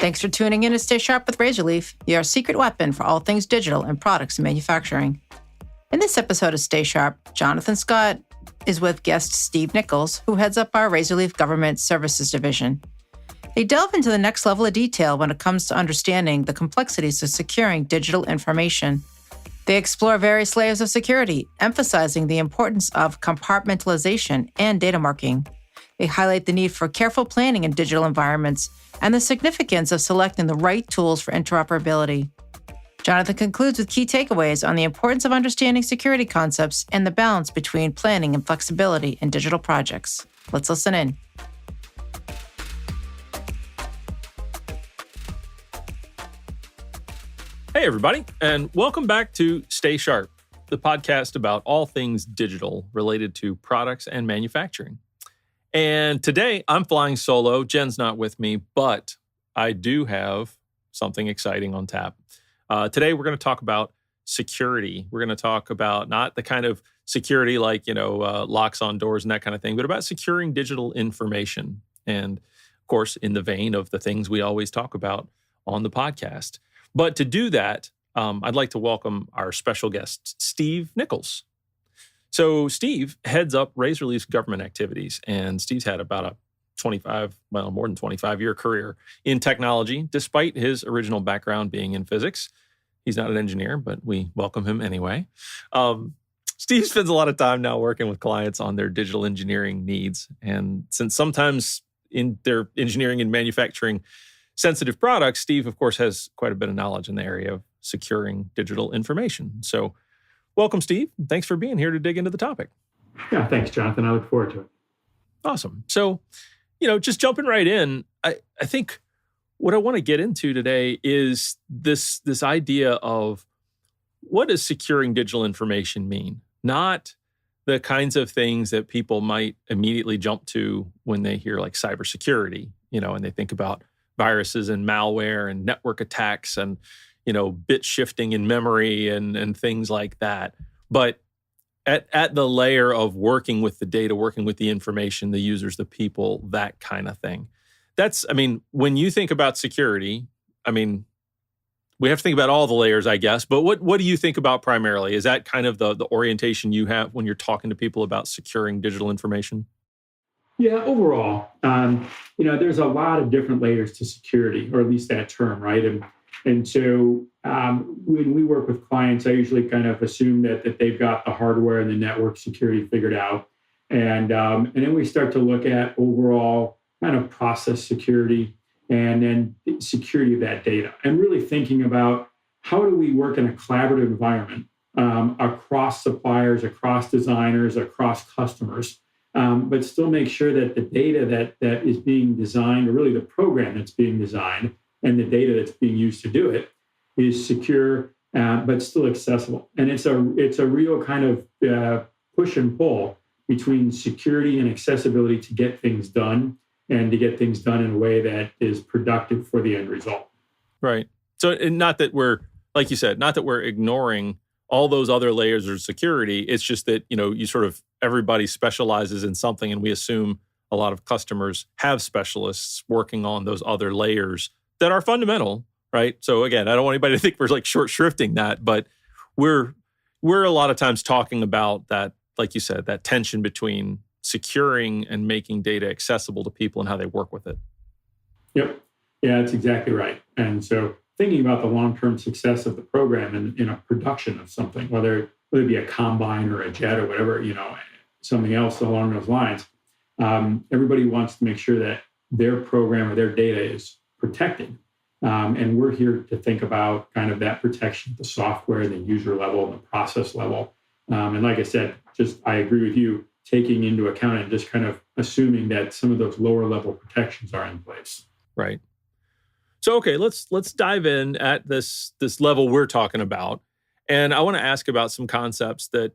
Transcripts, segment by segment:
Thanks for tuning in to Stay Sharp with Razorleaf, your secret weapon for all things digital and products and manufacturing. In this episode of Stay Sharp, Jonathan Scott is with guest Steve Nichols, who heads up our Razorleaf Government Services Division. They delve into the next level of detail when it comes to understanding the complexities of securing digital information. They explore various layers of security, emphasizing the importance of compartmentalization and data marking. They highlight the need for careful planning in digital environments and the significance of selecting the right tools for interoperability. Jonathan concludes with key takeaways on the importance of understanding security concepts and the balance between planning and flexibility in digital projects. Let's listen in. Hey, everybody, and welcome back to Stay Sharp, the podcast about all things digital related to products and manufacturing. And today, I'm flying solo. Jen's not with me, but I do have something exciting on tap. Today, we're going to talk about security. We're going to talk about not the kind of security like, locks on doors and that kind of thing, but about securing digital information. And, of course, in the vein of the things we always talk about on the podcast. But to do that, I'd like to welcome our special guest, Steve Nichols. So Steve heads up Razorleaf's government activities, and Steve's had about more than 25-year career in technology, despite his original background being in physics. He's not an engineer, but we welcome him anyway. Steve spends a lot of time now working with clients on their digital engineering needs, and since sometimes in their engineering and manufacturing sensitive products, Steve, of course, has quite a bit of knowledge in the area of securing digital information. So welcome, Steve. Thanks for being here to dig into the topic. Yeah, thanks, Jonathan. I look forward to it. Awesome. So, just jumping right in, I think what I want to get into today is this idea of what does securing digital information mean? Not the kinds of things that people might immediately jump to when they hear like cybersecurity, and they think about viruses and malware and network attacks and, bit shifting in memory and things like that. But at the layer of working with the data, working with the information, the users, the people, that kind of thing. When you think about security, we have to think about all the layers, I guess. But what do you think about primarily? Is that kind of the orientation you have when you're talking to people about securing digital information? Yeah, overall, there's a lot of different layers to security, or at least that term, right? And so when we work with clients, I usually kind of assume that they've got the hardware and the network security figured out. And then we start to look at overall kind of process security and then security of that data, and really thinking about how do we work in a collaborative environment across suppliers, across designers, across customers, but still make sure that the data that is being designed, or really the program that's being designed and the data that's being used to do it, is secure, but still accessible. And it's a real kind of push and pull between security and accessibility to get things done, and to get things done in a way that is productive for the end result. Right. So not that we're, like you said, not that we're ignoring all those other layers of security. It's just that, you sort of, everybody specializes in something, and we assume a lot of customers have specialists working on those other layers that are fundamental, right? So again, I don't want anybody to think we're like short shrifting that, but we're a lot of times talking about that, like you said, that tension between securing and making data accessible to people and how they work with it. Yep. Yeah, that's exactly right. And so thinking about the long-term success of the program in a production of something, whether it be a combine or a jet or whatever, something else along those lines, everybody wants to make sure that their program or their data is protected. And we're here to think about kind of that protection at the software, the user level, the process level. And like I said, I agree with you, taking into account and just kind of assuming that some of those lower level protections are in place. Right. So, okay, let's dive in at this level we're talking about. And I want to ask about some concepts that,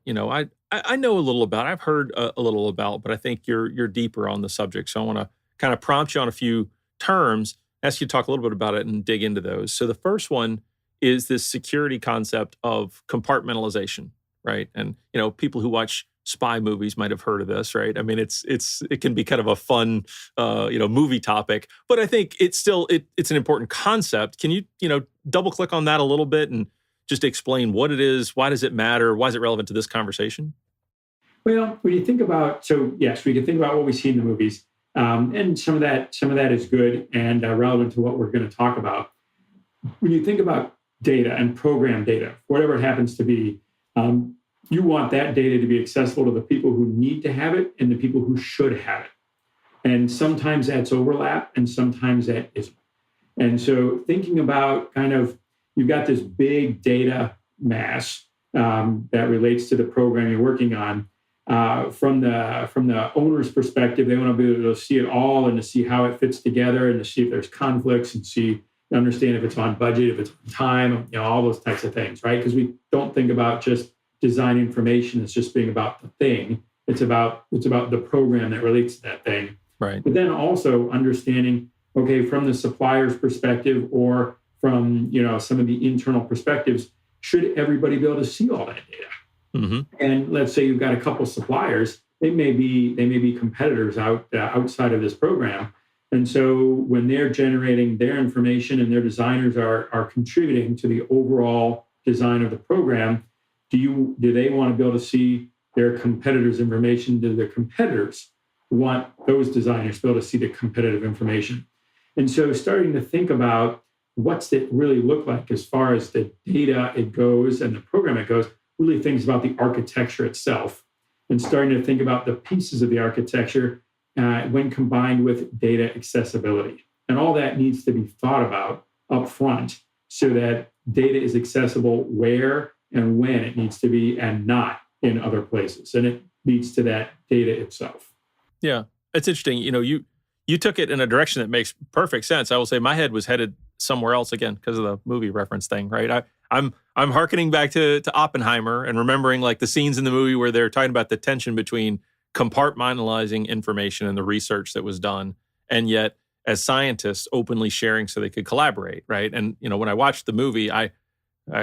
I know a little about, I've heard a little about, but I think you're deeper on the subject. So I want to kind of prompt you on a few terms, ask you to talk a little bit about it and dig into those. So the first one is this security concept of compartmentalization. right? And people who watch spy movies might have heard of this, right? I mean, it can be kind of a fun, movie topic, but I think it's an important concept. Can you double click on that a little bit and just explain what it is? Why does it matter? Why is it relevant to this conversation? Well, when you think about, so yes, we can think about what we see in the movies, and some of that is good and relevant to what we're going to talk about. When you think about data and program data, whatever it happens to be, you want that data to be accessible to the people who need to have it and the people who should have it. And sometimes that's overlap and sometimes that isn't. And so thinking about you've got this big data mass that relates to the program you're working on. From the owner's perspective, they want to be able to see it all and to see how it fits together and to see if there's conflicts and understand if it's on budget, if it's on time, all those types of things, right? Because we don't think about just design information as just being about the thing. It's about the program that relates to that thing. Right. But then also understanding, okay, from the supplier's perspective or from some of the internal perspectives, should everybody be able to see all that data? Mm-hmm. And let's say you've got a couple suppliers, they may be competitors outside of this program. And so when they're generating their information and their designers are contributing to the overall design of the program, do they want to be able to see their competitors' information? Do their competitors want those designers to be able to see the competitive information? And so starting to think about what's it really look like as far as the data it goes and the program it goes, really thinks about the architecture itself and starting to think about the pieces of the architecture when combined with data accessibility. And all that needs to be thought about up front so that data is accessible where and when it needs to be and not in other places. And it leads to that data itself. Yeah, it's interesting. You took it in a direction that makes perfect sense. I will say my head was headed somewhere else again because of the movie reference thing, right? I'm hearkening back to Oppenheimer and remembering like the scenes in the movie where they're talking about the tension between compartmentalizing information and the research that was done, and yet as scientists openly sharing so they could collaborate, right? And when I watched the movie, I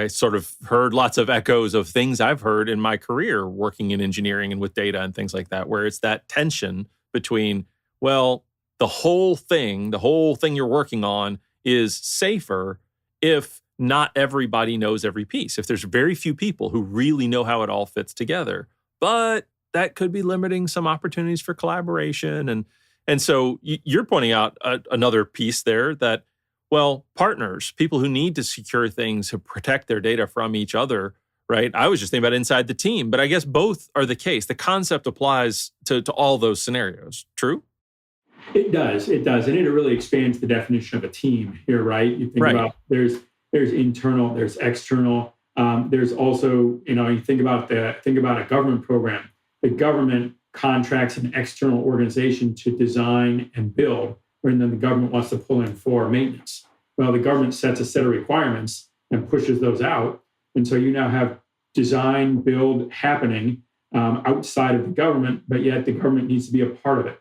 sort of heard lots of echoes of things I've heard in my career working in engineering and with data and things like that, where it's that tension between, well, the whole thing you're working on is safer if not everybody knows every piece. If there's very few people who really know how it all fits together, but that could be limiting some opportunities for collaboration. And so you're pointing out another piece there that, well, partners, people who need to secure things, who protect their data from each other, right? I was just thinking about inside the team, but I guess both are the case. The concept applies to all those scenarios. True? It does. And it really expands the definition of a team here, right? You think about there's internal, there's external. There's also, you think about a government program. The government contracts an external organization to design and build, and then the government wants to pull in for maintenance. Well, the government sets a set of requirements and pushes those out. And so you now have design, build happening outside of the government, but yet the government needs to be a part of it,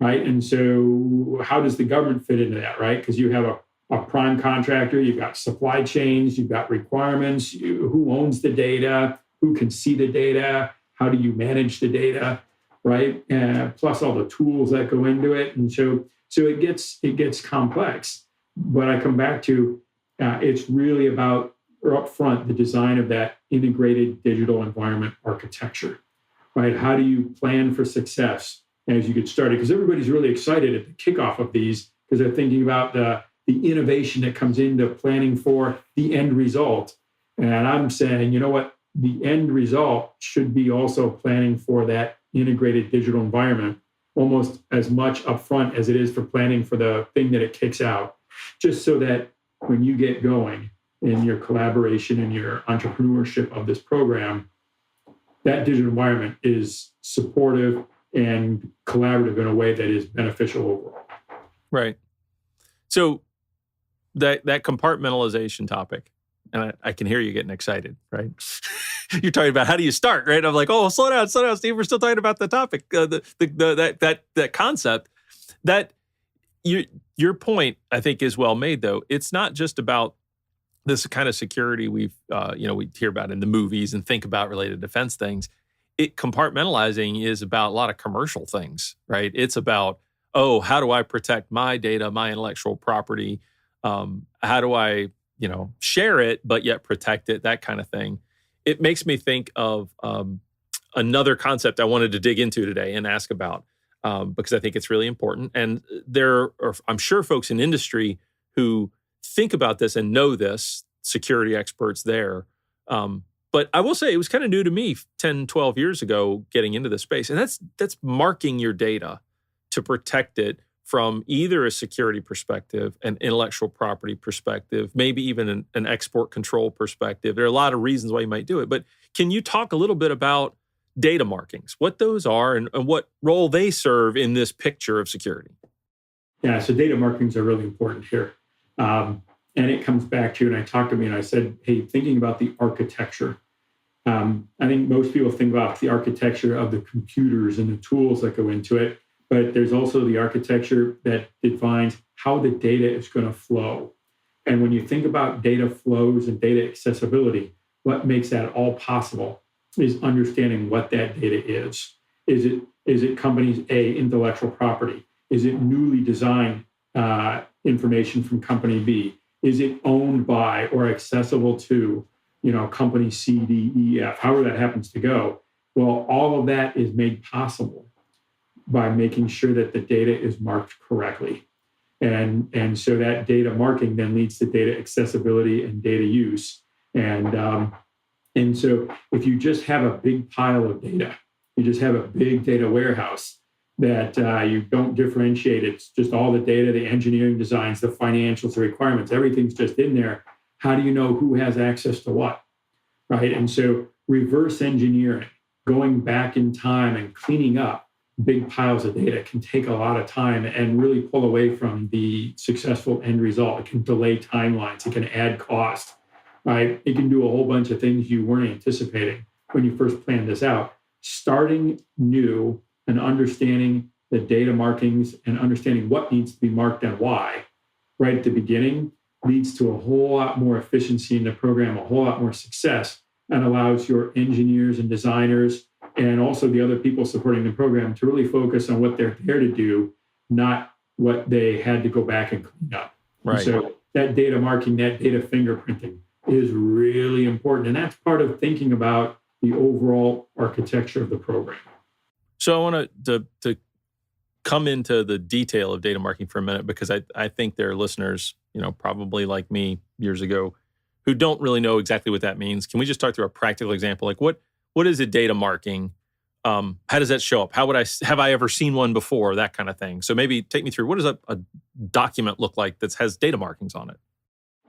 right? And so how does the government fit into that, right? Because you have a prime contractor, you've got supply chains, you've got requirements, who owns the data, who can see the data, how do you manage the data, right? Plus all the tools that go into it. And so it gets complex. But I come back to it's really about, or up front, the design of that integrated digital environment architecture, right? How do you plan for success as you get started? Because everybody's really excited at the kickoff of these because they're thinking about the innovation that comes into planning for the end result. And I'm saying, you know what? The end result should be also planning for that integrated digital environment almost as much upfront as it is for planning for the thing that it kicks out, just so that when you get going in your collaboration and your entrepreneurship of this program, that digital environment is supportive and collaborative in a way that is beneficial overall. Right. So that compartmentalization topic, and I can hear you getting excited, right? You're talking about how do you start, right? I'm like, oh, slow down, Steve. We're still talking about the topic, that concept. That your point, I think, is well made. Though it's not just about this kind of security we hear about in the movies and think about related to defense things. Compartmentalizing is about a lot of commercial things, right? It's about, how do I protect my data, my intellectual property? How do I, share it, but yet protect it, that kind of thing. It makes me think of another concept I wanted to dig into today and ask about because I think it's really important. And there are, I'm sure, folks in industry who think about this and know this, security experts there. But I will say it was kind of new to me 10, 12 years ago getting into this space. And that's marking your data to protect it from either a security perspective, an intellectual property perspective, maybe even an export control perspective. There are a lot of reasons why you might do it. But can you talk a little bit about data markings, what those are and what role they serve in this picture of security? Yeah, so data markings are really important here. And it comes back to, and I talked to me and I said, hey, thinking about the architecture. I think most people think about the architecture of the computers and the tools that go into it, but there's also the architecture that defines how the data is going to flow. And when you think about data flows and data accessibility, what makes that all possible is understanding what that data is. Is it company's intellectual property? Is it newly designed information from company B? Is it owned by or accessible to, company C, D, E, F, however that happens to go? Well, all of that is made possible by making sure that the data is marked correctly. And so that data marking then leads to data accessibility and data use. And so if you just have a big pile of data, you just have a big data warehouse that you don't differentiate, it's just all the data, the engineering designs, the financials, the requirements, everything's just in there. How do you know who has access to what, right? And so reverse engineering, going back in time and cleaning up big piles of data can take a lot of time and really pull away from the successful end result. It can delay timelines. It can add cost, right? It can do a whole bunch of things you weren't anticipating when you first planned this out. Starting new and understanding the data markings and understanding what needs to be marked and why right at the beginning leads to a whole lot more efficiency in the program, a whole lot more success, and allows your engineers and designers and also the other people supporting the program to really focus on what they're there to do, not what they had to go back and clean up. Right. So that data marking, that data fingerprinting is really important. And that's part of thinking about the overall architecture of the program. So I want to come into the detail of data marking for a minute, because I think there are listeners, probably like me years ago, who don't really know exactly what that means. Can we just talk through a practical example? Like what is a data marking? How does that show up? Have I ever seen one before? That kind of thing. So maybe take me through, what does a document look like that has data markings on it?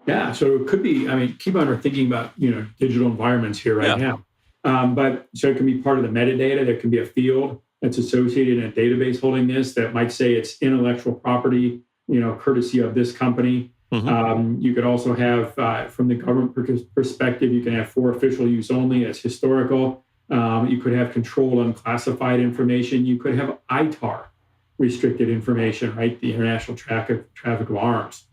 Yeah, so it could be, keep on thinking about, digital environments here right now. But so it can be part of the metadata. There can be a field that's associated in a database holding this that might say it's intellectual property, courtesy of this company. Mm-hmm. You could also have, from the government perspective, you can have for official use only as historical. You could have controlled unclassified information. You could have ITAR, restricted information, right? The international traffic of arms.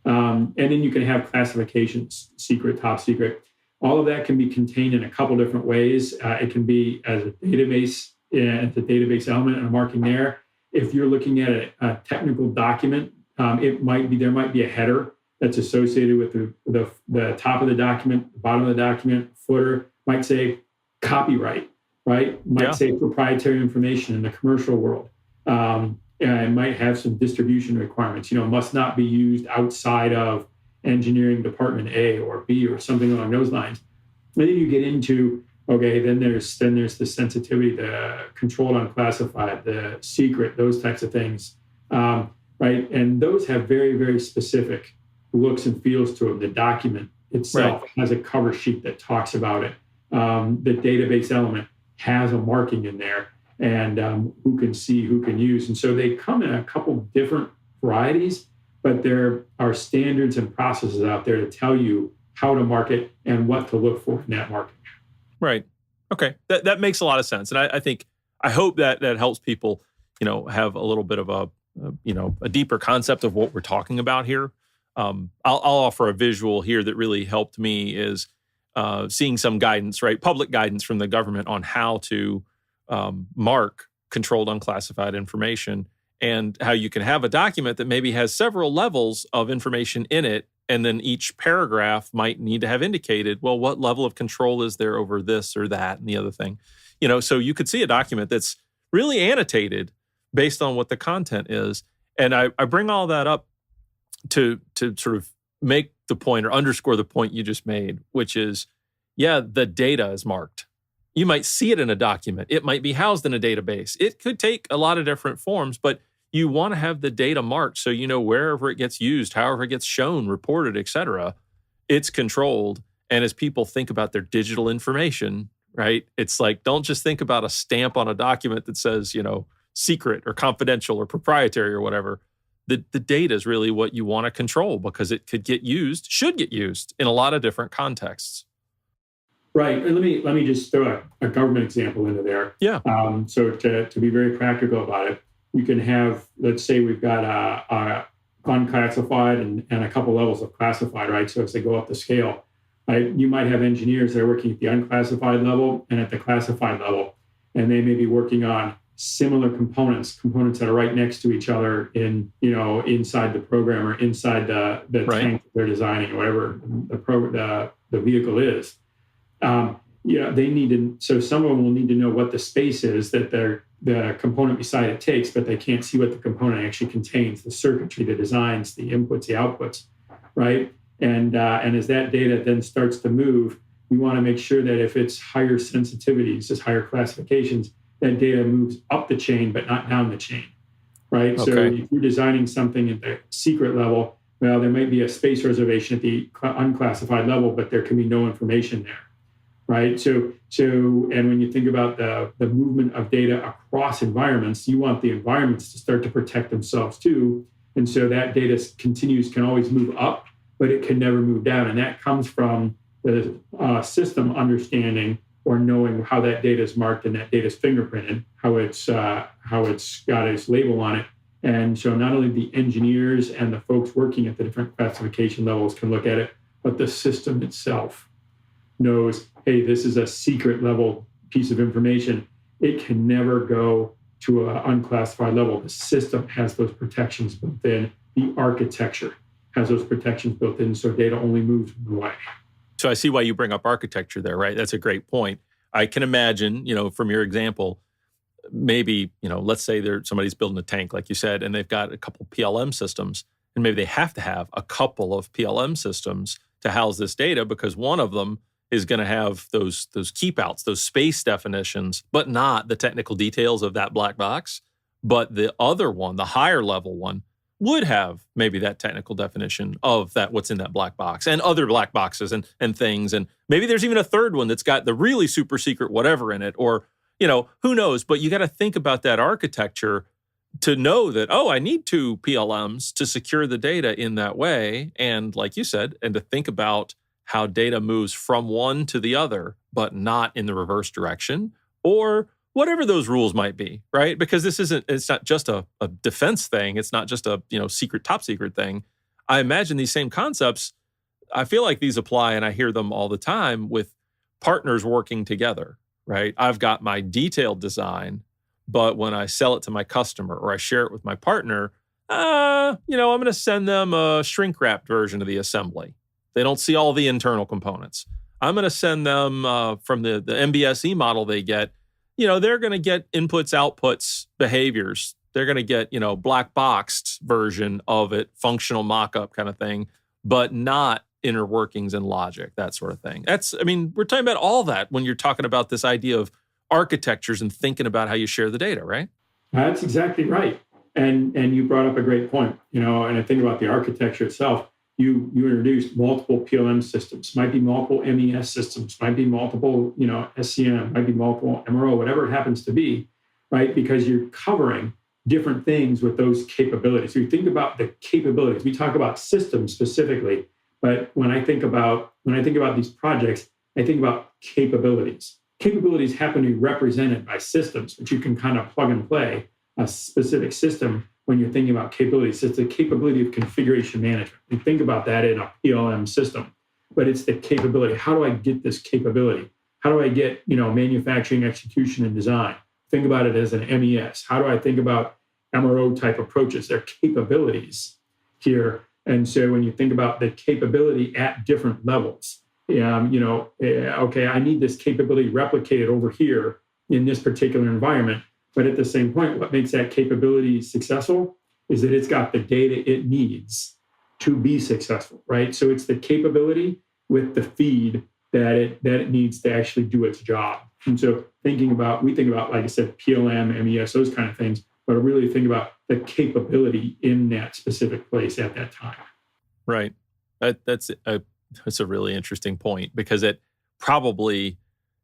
And then you can have classifications, secret, top secret. All of that can be contained in a couple different ways. It can be as a database, at the database element and a marking there. If you're looking at a technical document, there might be a header that's associated with the top of the document, the bottom of the document, footer, might say copyright, right? Might say proprietary information in the commercial world. And it might have some distribution requirements, must not be used outside of engineering department A or B or something along those lines. And then you get into, then there's the sensitivity, the controlled unclassified, the secret, those types of things, right? And those have very, very specific looks and feels to them. The document itself has a cover sheet that talks about it. The database element has a marking in there, and who can see, who can use. And so they come in a couple different varieties, but there are standards and processes out there to tell you how to market and what to look for in that market. Right. Okay. That makes a lot of sense. And I hope that helps people, have a little bit of a deeper concept of what we're talking about here. I'll offer a visual here that really helped me is seeing some guidance, right? Public guidance from the government on how to mark controlled unclassified information, and how you can have a document that maybe has several levels of information in it. And then each paragraph might need to have indicated, well, what level of control is there over this or that and the other thing? So you could see a document that's really annotated based on what the content is. And I bring all that up to sort of make the point or underscore the point you just made, which is, the data is marked. You might see it in a document. It might be housed in a database. It could take a lot of different forms, but you want to have the data marked so wherever it gets used, however it gets shown, reported, et cetera, it's controlled. And as people think about their digital information, right, it's like, don't just think about a stamp on a document that says, secret or confidential or proprietary or whatever. The data is really what you want to control because it could get used, should get used in a lot of different contexts. Right. And let me just throw a government example into there. Yeah. So to be very practical about it, you can have, let's say we've got a unclassified and a couple levels of classified, right? So as they go up the scale, right, you might have engineers that are working at the unclassified level and at the classified level, and they may be working on similar components that are right next to each other inside the program or inside the right. tank that they're designing or whatever the vehicle is. They need to, so some of them will need to know what the space is that the component beside it takes, but they can't see what the component actually contains, the circuitry, the designs, the inputs, the outputs, right? And as that data then starts to move, we want to make sure that if it's higher sensitivities, just higher classifications, that data moves up the chain, but not down the chain, right? Okay. So if you're designing something at the secret level, well, there might be a space reservation at the unclassified level, but there can be no information there. Right. So, and when you think about the movement of data across environments, you want the environments to start to protect themselves too. And so that data can always move up, but it can never move down. And that comes from the system understanding or knowing how that data is marked and that data is fingerprinted, how it's got its label on it. And so not only the engineers and the folks working at the different classification levels can look at it, but the system itself knows, hey, this is a secret level piece of information. It can never go to an unclassified level. The system has those protections built in. The architecture has those protections built in, so data only moves one way. So I see why you bring up architecture there, right? That's a great point. I can imagine, from your example, maybe, let's say somebody's building a tank, like you said, and they've got a couple PLM systems, and maybe they have to have a couple of PLM systems to house this data because one of them is going to have those keep outs, those space definitions, but not the technical details of that black box. But the other one, the higher level one, would have maybe that technical definition of that what's in that black box and other black boxes and things. And maybe there's even a third one that's got the really super secret whatever in it, or, who knows? But you got to think about that architecture to know that, I need 2 PLMs to secure the data in that way. And like you said, and to think about how data moves from one to the other, but not in the reverse direction, or whatever those rules might be, right? Because it's not just a defense thing. It's not just a, secret, top secret thing. I imagine these same concepts, I feel like these apply, and I hear them all the time with partners working together, right? I've got my detailed design, but when I sell it to my customer or I share it with my partner, I'm going to send them a shrink-wrapped version of the assembly. They don't see all the internal components. I'm going to send them from the MBSE model they get. They're going to get inputs, outputs, behaviors. They're going to get, black boxed version of it, functional mock-up kind of thing, but not inner workings and logic, that sort of thing. We're talking about all that when you're talking about this idea of architectures and thinking about how you share the data, right? That's exactly right. And you brought up a great point, and I think about the architecture itself. You introduced multiple PLM systems, might be multiple MES systems, might be multiple, SCM, might be multiple MRO, whatever it happens to be, right? Because you're covering different things with those capabilities. So you think about the capabilities. We talk about systems specifically, but when I think about these projects, I think about capabilities. Capabilities happen to be represented by systems, which you can kind of plug and play a specific system when you're thinking about capabilities. It's the capability of configuration management. You think about that in a PLM system, but it's the capability. How do I get this capability? How do I get, manufacturing, execution, and design? Think about it as an MES. How do I think about MRO type approaches? They're capabilities here. And so when you think about the capability at different levels, okay, I need this capability replicated over here in this particular environment. But at the same point, what makes that capability successful is that it's got the data it needs to be successful, right? So it's the capability with the feed that it needs to actually do its job. And so we think about, like I said, PLM, MES, those kind of things, but really think about the capability in that specific place at that time. Right. That's a really interesting point, because it probably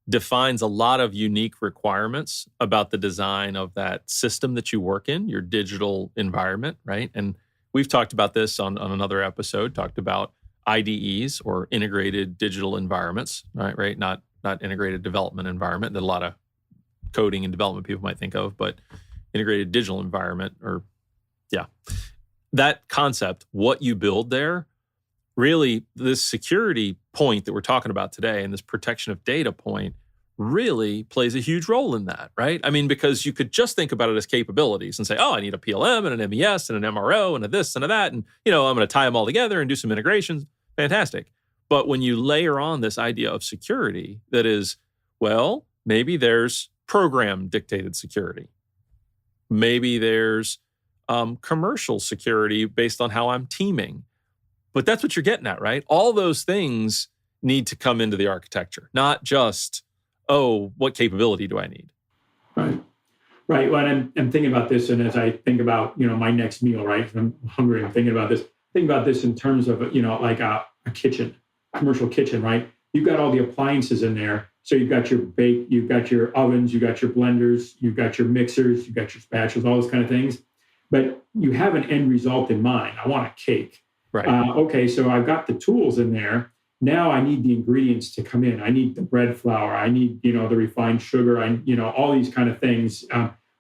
defines a lot of unique requirements about the design of that system that you work in, your digital environment, right? And we've talked about this on another episode, talked about IDEs, or integrated digital environments, right? Not integrated development environment that a lot of coding and development people might think of, but integrated digital environment, that concept, what you build there, really this security point that we're talking about today and this protection of data point really plays a huge role in that, right? I mean, because you could just think about it as capabilities and say, oh, I need a PLM and an MES and an MRO and a this and a that, and I'm going to tie them all together and do some integrations. Fantastic. But when you layer on this idea of security that is, well, maybe there's program dictated security. Maybe there's commercial security based on how I'm teaming. But that's what you're getting at, right? All those things need to come into the architecture, not just, oh, what capability do I need? Right. Well, I'm thinking about this, and as I think about, my next meal, right? I'm hungry. I'm thinking about this. Think about this in terms of, like a kitchen, commercial kitchen, right? You've got all the appliances in there. So you've got your bake, you've got your ovens, you've got your blenders, you've got your mixers, you've got your spatulas, all those kind of things. But you have an end result in mind. I want a cake. Right. Okay, so I've got the tools in there. Now I need the ingredients to come in. I need the bread flour. I need, the refined sugar. All these kind of things.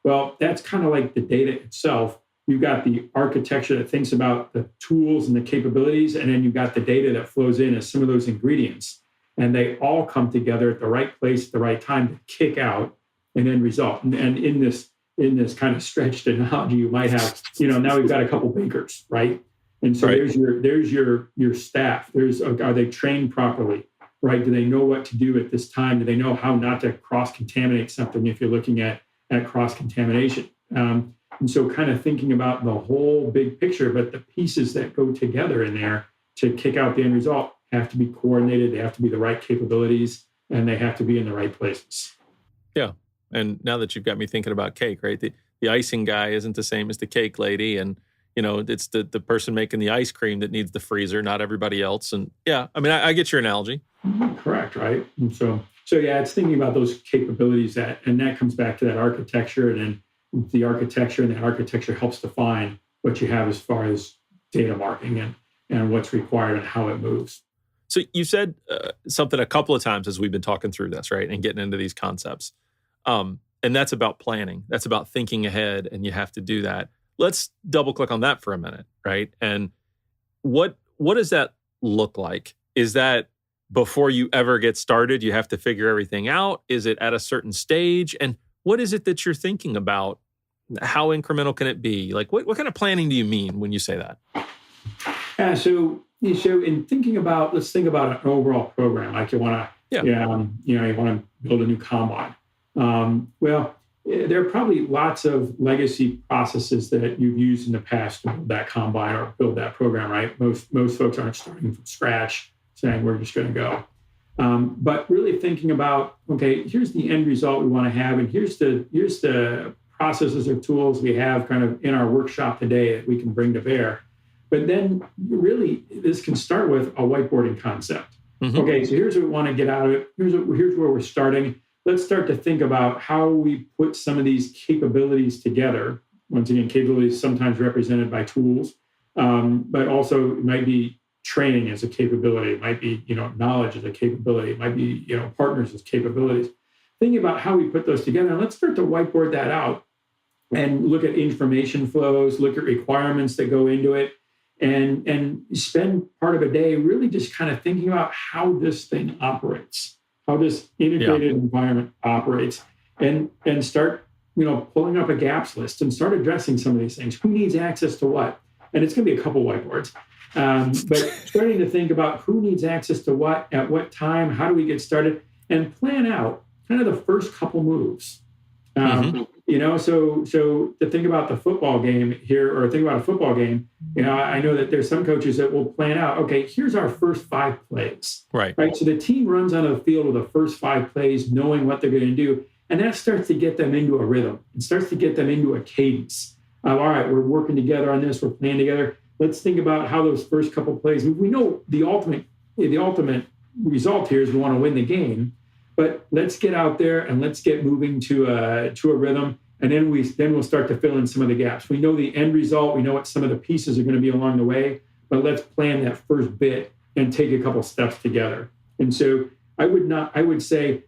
Well, that's kind of like the data itself. You've got the architecture that thinks about the tools and the capabilities, and then you've got the data that flows in as some of those ingredients. And they all come together at the right place at the right time to kick out an end result. And in this kind of stretched analogy, you might have, now we've got a couple bakers, right? And so there's your staff. Are they trained properly, right? Do they know what to do at this time? Do they know how not to cross-contaminate something if you're looking at cross-contamination? And so kind of thinking about the whole big picture, but the pieces that go together in there to kick out the end result have to be coordinated. They have to be the right capabilities, and they have to be in the right places. Yeah. And now that you've got me thinking about cake, right? The icing guy isn't the same as the cake lady. And, it's the person making the ice cream that needs the freezer, not everybody else. And yeah, I mean, I get your analogy. Correct, right? And so yeah, it's thinking about those capabilities and that comes back to that architecture, and then the architecture, and that architecture helps define what you have as far as data marking and what's required and how it moves. So you said something a couple of times as we've been talking through this, right? And getting into these concepts. And that's about planning. That's about thinking ahead, and you have to do that. Let's double click on that for a minute, right? And what does that look like? Is that before you ever get started, you have to figure everything out? Is it at a certain stage? And what is it that you're thinking about? How incremental can it be? Like, what kind of planning do you mean when you say that? Yeah, so in thinking about, let's think about an overall program. Like you want to, you want to build a new combine. Well, there are probably lots of legacy processes that you've used in the past to build that combine or build that program, right? Most folks aren't starting from scratch, saying we're just going to go. But really thinking about, okay, here's the end result we want to have, and here's the processes or tools we have kind of in our workshop today that we can bring to bear. But then really, this can start with a whiteboarding concept. Mm-hmm. Okay, so here's what we want to get out of it. Here's where we're starting. Let's start to think about how we put some of these capabilities together. Once again, capabilities sometimes represented by tools, but also it might be training as a capability. It might be, knowledge as a capability. It might be, partners as capabilities. Thinking about how we put those together, and let's start to whiteboard that out and look at information flows, look at requirements that go into it, and spend part of a day really just kind of thinking about how this thing operates, how this integrated environment operates, and start pulling up a gaps list and start addressing some of these things. Who needs access to what? And it's going to be a couple whiteboards, but starting to think about who needs access to what at what time, how do we get started, and plan out kind of the first couple moves. So to think about the football game here, or think about a football game, I know that there's some coaches that will plan out, okay, here's our first 5 plays. Right. So the team runs onto the field with the first 5 plays, knowing what they're going to do. And that starts to get them into a rhythm. It starts to get them into a cadence. All right, we're working together on this. We're playing together. Let's think about how those first couple plays. We know the ultimate result here is we want to win the game. But let's get out there and let's get moving to a rhythm, and then we'll start to fill in some of the gaps. We know the end result. We know what some of the pieces are going to be along the way. But let's plan that first bit and take a couple steps together. And so I would say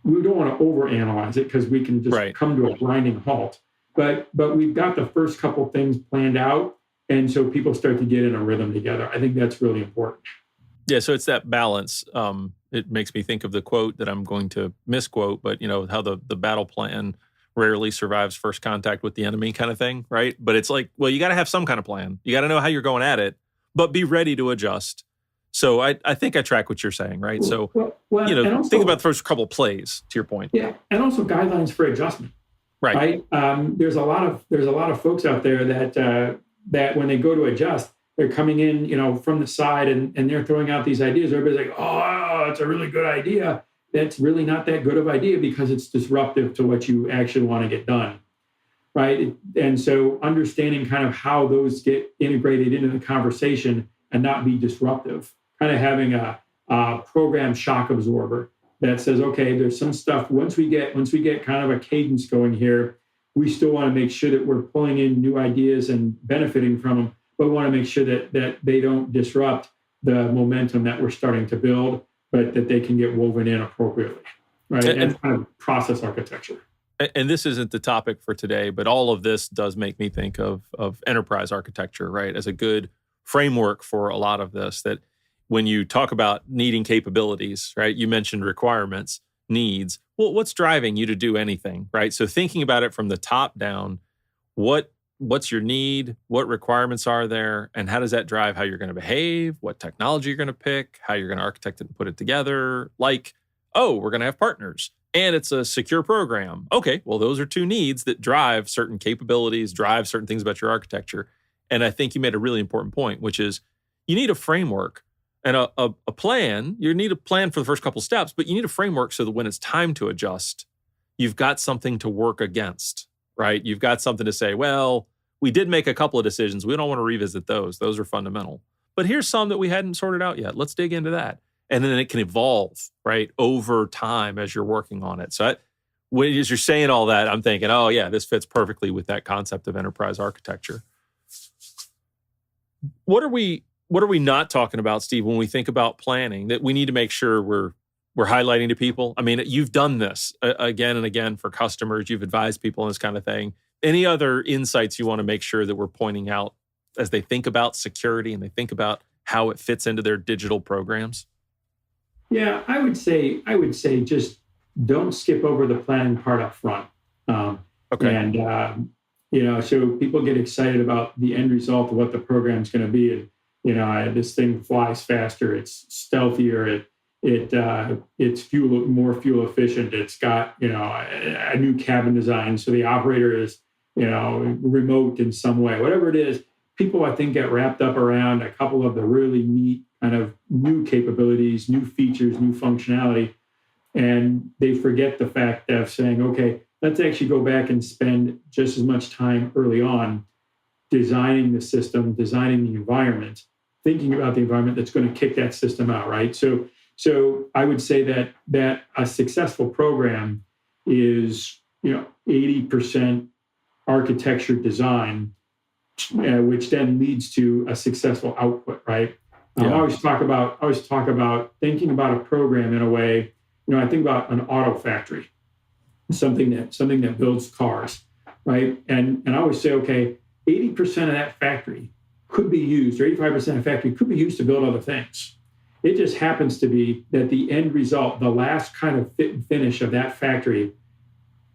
we don't want to overanalyze it, because we can just come to a grinding halt. But we've got the first couple things planned out, and so people start to get in a rhythm together. I think that's really important. Yeah, so it's that balance. It makes me think of the quote that I'm going to misquote, but how the battle plan rarely survives first contact with the enemy kind of thing, right? But it's like, well, you got to have some kind of plan. You got to know how you're going at it, but be ready to adjust. So I think I track what you're saying, right? So, also, think about the first couple of plays, to your point. Yeah, and also guidelines for adjustment. Right. There's a lot of folks out there that when they go to adjust, they're coming in, from the side and they're throwing out these ideas. Everybody's like, oh, it's a really good idea. That's really not that good of an idea, because it's disruptive to what you actually want to get done, right? And so understanding kind of how those get integrated into the conversation and not be disruptive, kind of having a program shock absorber that says, okay, there's some stuff, once we get kind of a cadence going here, we still want to make sure that we're pulling in new ideas and benefiting from them, but we want to make sure that they don't disrupt the momentum that we're starting to build, but that they can get woven in appropriately, right? And kind of process architecture. And this isn't the topic for today, but all of this does make me think of enterprise architecture, right, as a good framework for a lot of this. That when you talk about needing capabilities, right, you mentioned requirements, needs. Well, what's driving you to do anything, right? So thinking about it from the top down, what's your need? What requirements are there? And how does that drive how you're going to behave? What technology you're going to pick? How you're going to architect it and put it together? Like, oh, we're going to have partners and it's a secure program. Okay, well, those are 2 needs that drive certain capabilities, drive certain things about your architecture. And I think you made a really important point, which is you need a framework and a plan. You need a plan for the first couple steps, but you need a framework so that when it's time to adjust, you've got something to work against, right? You've got something to say, well, we did make a couple of decisions. We don't want to revisit those. Those are fundamental. But here's some that we hadn't sorted out yet. Let's dig into that. And then it can evolve, right, over time as you're working on it. So as you're saying all that, I'm thinking, oh, yeah, this fits perfectly with that concept of enterprise architecture. What are we not talking about, Steve, when we think about planning that we need to make sure we're highlighting to people? I mean, you've done this again and again for customers. You've advised people on this kind of thing. Any other insights you want to make sure that we're pointing out as they think about security and they think about how it fits into their digital programs? Yeah, I would say just don't skip over the planning part up front. Okay. And so people get excited about the end result of what the program's going to be, and this thing flies faster, it's stealthier, it's more fuel efficient, it's got a new cabin design, so the operator is remote in some way, whatever it is. People, I think, get wrapped up around a couple of the really neat kind of new capabilities, new features, new functionality, and they forget the fact of saying, okay, let's actually go back and spend just as much time early on designing the system, designing the environment, thinking about the environment that's going to kick that system out, right? So I would say that a successful program is 80% architecture design, which then leads to a successful output, right? Yeah. I always talk about thinking about a program in a way. I think about an auto factory, something that builds cars, right? And I always say, okay, 80% of that factory could be used, or 85% of the factory could be used to build other things. It just happens to be that the end result, the last kind of fit and finish of that factory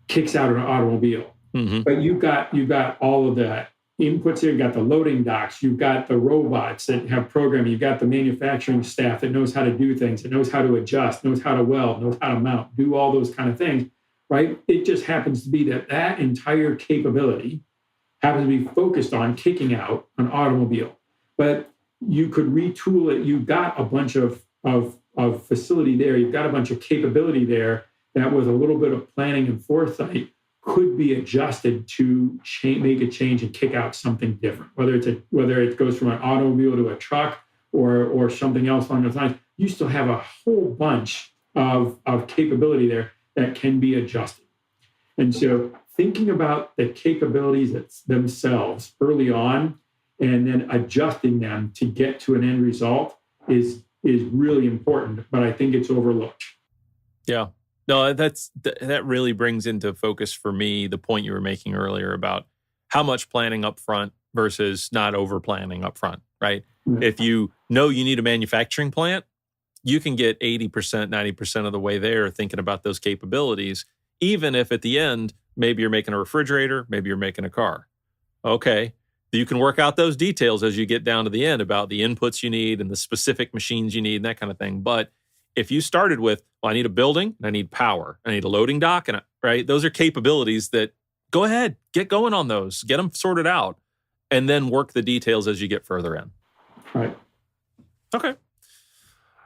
kicks out an automobile. Mm-hmm. But you've got all of the inputs here. You've got the loading docks. You've got the robots that have programming. You've got the manufacturing staff that knows how to do things, that knows how to adjust, knows how to weld, knows how to mount, do all those kind of things, right? It just happens to be that that entire capability happens to be focused on kicking out an automobile. But you could retool it. You've got a bunch of facility there. You've got a bunch of capability there that with a little bit of planning and foresight could be adjusted to make a change and kick out something different. Whether it goes from an automobile to a truck or something else along those lines, you still have a whole bunch of capability there that can be adjusted. And so thinking about the capabilities themselves early on and then adjusting them to get to an end result is really important, but I think it's overlooked. Yeah. No, that really brings into focus for me the point you were making earlier about how much planning up front versus not over planning up front, right? Yeah. If you know you need a manufacturing plant, you can get 80%, 90% of the way there thinking about those capabilities, even if at the end, maybe you're making a refrigerator, maybe you're making a car. Okay. You can work out those details as you get down to the end about the inputs you need and the specific machines you need and that kind of thing. But if you started with, well, I need a building, and I need power, I need a loading dock, and right, those are capabilities that go ahead, get going on those, get them sorted out, and then work the details as you get further in. Right. Okay.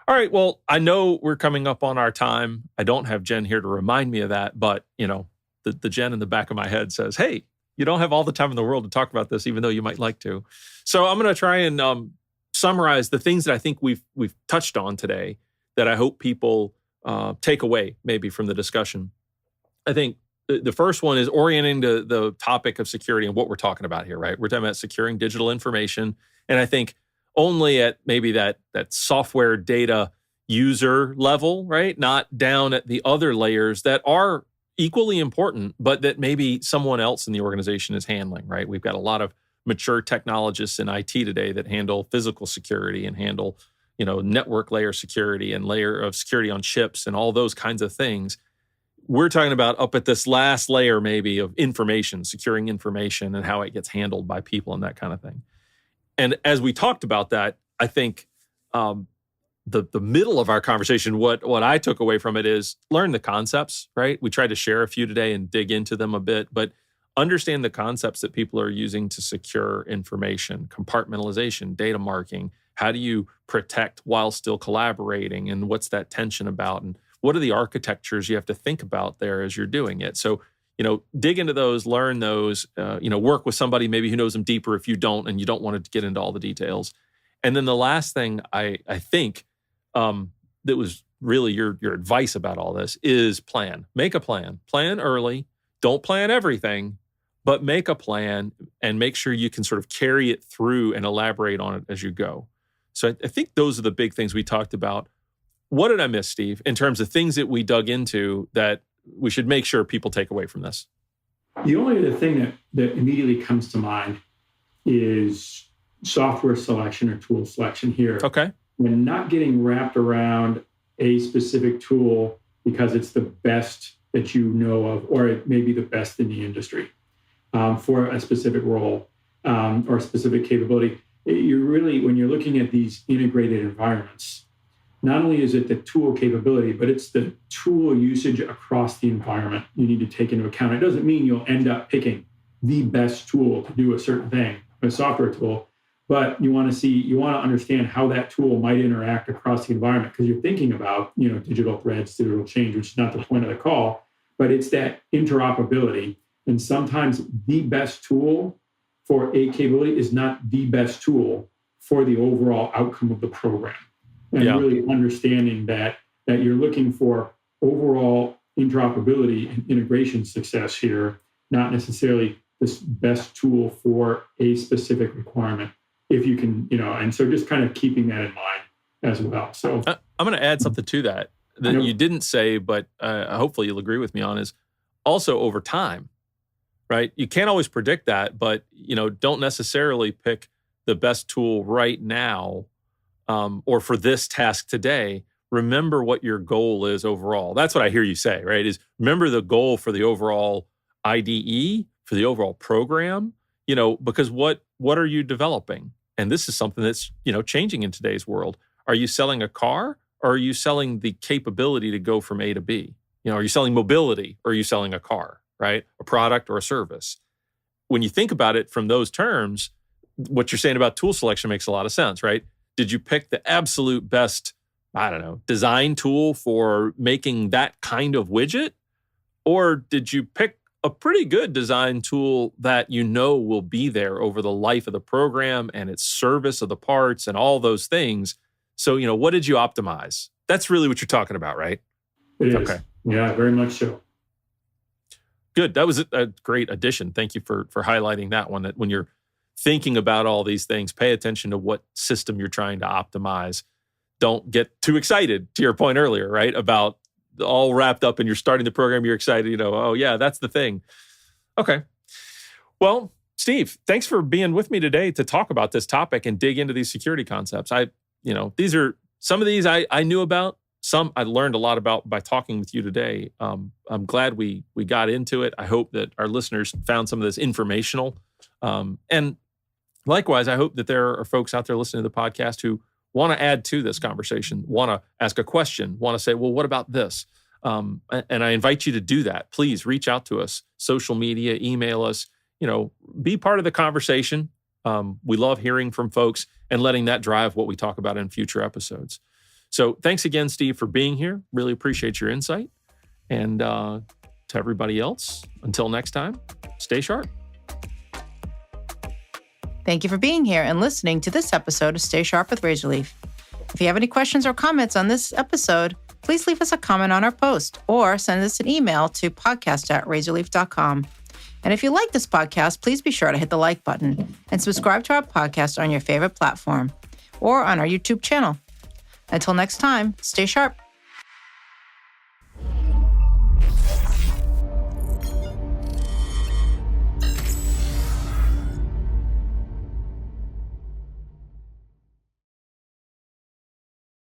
All right. Well, I know we're coming up on our time. I don't have Jen here to remind me of that, but the Jen in the back of my head says, "Hey, you don't have all the time in the world to talk about this, even though you might like to." So I'm going to try and summarize the things that I think we've touched on today that I hope people take away maybe from the discussion. I think the first one is orienting to the topic of security and what we're talking about here, right? We're talking about securing digital information. And I think only at maybe that software data user level, right? Not down at the other layers that are equally important, but that maybe someone else in the organization is handling, right? We've got a lot of mature technologists in IT today that handle physical security and handle network layer security and layer of security on chips and all those kinds of things. We're talking about up at this last layer maybe of information, securing information and how it gets handled by people and that kind of thing. And as we talked about that, I think the middle of our conversation, what I took away from it is learn the concepts, right? We tried to share a few today and dig into them a bit, but understand the concepts that people are using to secure information, compartmentalization, data marking. How do you protect while still collaborating? And what's that tension about? And what are the architectures you have to think about there as you're doing it? So, dig into those, learn those, work with somebody maybe who knows them deeper if you don't, and you don't want to get into all the details. And then the last thing I think that was really your advice about all this is plan. Make a plan. Plan early. Don't plan everything, but make a plan and make sure you can sort of carry it through and elaborate on it as you go. So I think those are the big things we talked about. What did I miss, Steve, in terms of things that we dug into that we should make sure people take away from this? The only other thing that immediately comes to mind is software selection or tool selection here. Okay. And not getting wrapped around a specific tool because it's the best that you know of, or it may be the best in the industry for a specific role or a specific capability. You're really, when you're looking at these integrated environments, not only is it the tool capability, but it's the tool usage across the environment you need to take into account. It doesn't mean you'll end up picking the best tool to do a certain thing, a software tool, but you want to understand how that tool might interact across the environment because you're thinking about, digital threads, digital change, which is not the point of the call, but it's that interoperability. And sometimes the best tool for a capability is not the best tool for the overall outcome of the program. And really understanding that you're looking for overall interoperability and integration success here, not necessarily this best tool for a specific requirement. If you can, and so just kind of keeping that in mind as well. So I'm going to add something to that you didn't say, but hopefully you'll agree with me on is also over time. right? You can't always predict that, but don't necessarily pick the best tool right now or for this task today. Remember what your goal is overall. That's what I hear you say, right? Is remember the goal for the overall IDE, for the overall program, because what are you developing? And this is something that's, changing in today's world. Are you selling a car or are you selling the capability to go from A to B? Are you selling mobility or are you selling a car, right? A product or a service? When you think about it from those terms, what you're saying about tool selection makes a lot of sense, right? Did you pick the absolute best, design tool for making that kind of widget? Or did you pick a pretty good design tool that will be there over the life of the program and its service of the parts and all those things? So, what did you optimize? That's really what you're talking about, right? It is. Okay. Yeah, very much so. Good. That was a great addition. Thank you for highlighting that one, that when you're thinking about all these things, pay attention to what system you're trying to optimize. Don't get too excited, to your point earlier, right? About all wrapped up and you're starting the program, you're excited, oh yeah, that's the thing. Okay. Well, Steve, thanks for being with me today to talk about this topic and dig into these security concepts. These are some of these I knew about, some I learned a lot about by talking with you today. I'm glad we got into it. I hope that our listeners found some of this informational. And likewise, I hope that there are folks out there listening to the podcast who want to add to this conversation, want to ask a question, want to say, well, what about this? And I invite you to do that. Please reach out to us, social media, email us, be part of the conversation. We love hearing from folks and letting that drive what we talk about in future episodes. So thanks again, Steve, for being here. Really appreciate your insight. And to everybody else, until next time, stay sharp. Thank you for being here and listening to this episode of Stay Sharp with Razorleaf. If you have any questions or comments on this episode, please leave us a comment on our post or send us an email to podcast@razorleaf.com. And if you like this podcast, please be sure to hit the like button and subscribe to our podcast on your favorite platform or on our YouTube channel. Until next time, stay sharp.